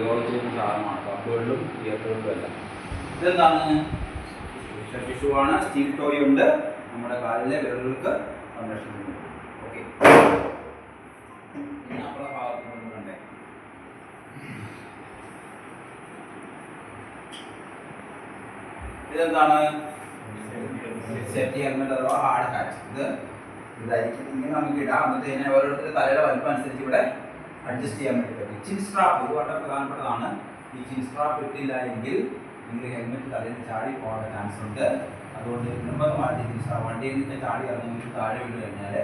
യോഗ ചെയ്യുന്ന സാധനമാണ് പമ്പുകളിലും തിയേറ്ററുകളിലും എല്ലാം. ഇതെന്താണ്? ടിഷ്യൂ ആണ്. സ്റ്റീൽ ടോയ് ഉണ്ട്. നമ്മുടെ കാലിലെ വിരലുകൾക്ക് സംരക്ഷണം ഉണ്ട്. ഓക്കെ, നമ്മുടെ ഭാഗത്ത് കണ്ടേ ഇതെന്താണ്? സേഫ്റ്റി ഹെൽമെറ്റ് അഥവാ ഹാർഡ് ഹാറ്റ്. ഇതായിരിക്കും ഇങ്ങനെ നമുക്ക് ഇടാം. എന്നിട്ട് ഇതിനെ ഓരോരുത്തരുടെ തലയുടെ വലിപ്പം അനുസരിച്ച് ഇവിടെ അഡ്ജസ്റ്റ് ചെയ്യാൻ വേണ്ടി പറ്റും. ചിൻ സ്ട്രാപ്പ് ഇത് വളരെ പ്രധാനപ്പെട്ടതാണ്. ഈ ചിൻ സ്ട്രാപ്പ് ഇട്ടില്ല എങ്കിൽ നിങ്ങൾ ഹെൽമെറ്റ് തലയിൽ നിന്ന് ചാടി പോകാൻ ചാൻസ് ഉണ്ട്. അതുകൊണ്ട് നിർബന്ധമായിട്ട് ചിൻ സ്ട്രാപ്പ് വണ്ടിയിൽ നിന്ന് ചാടി ഇറങ്ങുമെങ്കിൽ താഴെ വീണ് കഴിഞ്ഞാൽ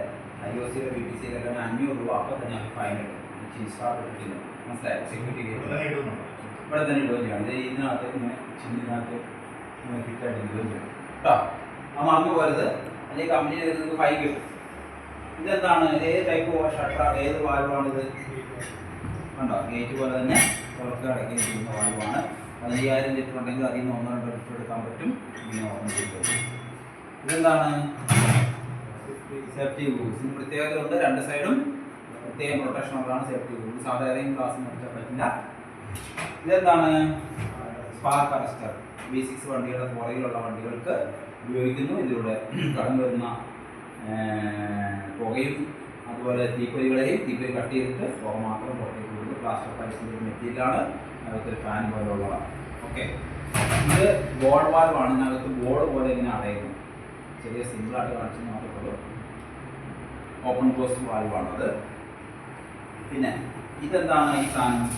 IOC-യുടെ BPC-യുടെ 500 രൂപ അപ്പോൾ തന്നെ നമുക്ക് ഫൈൻ ഇടും. ചിൻ സ്ട്രാപ്പ് ഇട്ടിട്ടില്ല, മനസ്സിലായോ? സെക്യൂരിറ്റി ഇവിടെ തന്നെ ഇടുകയും ചെയ്യണം. ഇത് ഇതിനകത്ത് ഇങ്ങനെ ചിന്നിനകത്ത് ഫിറ്റായിട്ട് ഇടുകയും ചെയ്യണം കേട്ടോ. അത് മറന്നു പോരുത്, അല്ലെങ്കിൽ കമ്പനിയിൽ നിങ്ങൾക്ക് ഫൈൻ കിട്ടും. ഇതെന്താണ്? ഏത് ടൈപ്പ് ഷട്ടർ, ഏത് വാൽവാണിത്? കണ്ടോ, ഗേറ്റ് പോലെ തന്നെ തുറക്കുക അടയ്ക്കുകയും ചെയ്യുന്ന വാൽവാണ്. 15,000 ലിറ്റർ ഉണ്ടെങ്കിൽ അതിൽ നിന്ന് 1-2 ലിറ്റർ എടുക്കാൻ പറ്റും. ഇങ്ങനെ ഓപ്പൺ ചെയ്ത് ഇതെന്താണ്? സേഫ്റ്റി ഗൂഗ്സ്. പ്രത്യേകതയുണ്ട്, രണ്ട് സൈഡും പ്രത്യേകം പ്രൊട്ടക്ഷൻ ഉള്ളതാണ് സേഫ്റ്റി ഗൂഗ്സ്. സാധാരണ ഗ്ലാസ് നടത്താൻ പറ്റില്ല. ഇതെന്താണ്? Spark arrester. V6 വണ്ടികളുടെ പുറകിലുള്ള വണ്ടികൾക്ക് ഉപയോഗിക്കുന്നു. ഇതിലൂടെ കടന്നു വരുന്ന പുകയും അതുപോലെ തീപ്പൊരികളെയും തീപ്പൊരി കട്ട് ചെയ്തിട്ട് പുക മാത്രം പുറത്തേക്ക് കൊടുക്കും. പ്ലാസ്റ്റർ പൈപ്പിൻ്റെ മെറ്റീരിയലാണ്. അതിനകത്തൊരു ഫാൻ പോലുള്ളതാണ്. ഓക്കെ, ഇത് ബോൾ വാൽവാണ്. ഇതിനകത്ത് ബോൾ പോലെ ഇങ്ങനെ അടയുന്നു. ചെറിയ സിമ്പിളായിട്ട് കാണിച്ചു മാത്രമേ ഉള്ളൂ. ഓപ്പൺ ക്ലോസ് വാൽവാണത്. പിന്നെ ഇതെന്താണ്? ഈ സാധനം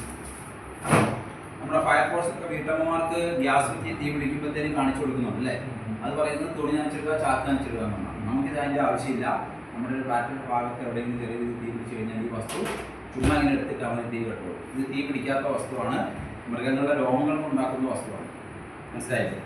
നമ്മുടെ ഫയർഫോഴ്സൊക്കെ വീട്ടമ്മമാർക്ക് ഗ്യാസ് വെച്ച് തീ പിടിക്കുമ്പോഴത്തേനും കാണിച്ചു കൊടുക്കുന്നുണ്ട് അല്ലേ? അത് പറയുന്നത് തുണി നനച്ചിടുക, ചാക്ക് നനച്ചിടുക എന്നാണ്. നമുക്കിത് അതിൻ്റെ ആവശ്യമില്ല. നമ്മുടെ ഒരു ബാറ്ററിയുടെ ഭാഗത്ത് എവിടെയെങ്കിലും ചെറിയ രീതിയിൽ തീ പിടിച്ച് കഴിഞ്ഞാൽ ഈ വസ്തു ചുമ്മാ ഇങ്ങനെ എടുത്തിട്ട് അവന് തീ കെട്ടുള്ളൂ. ഇത് തീ പിടിക്കാത്ത വസ്തുവാണ്. മൃഗങ്ങളുടെ രോമങ്ങൾ ഉണ്ടാക്കുന്ന വസ്തുവാണ്. മനസ്സിലായില്ലേ?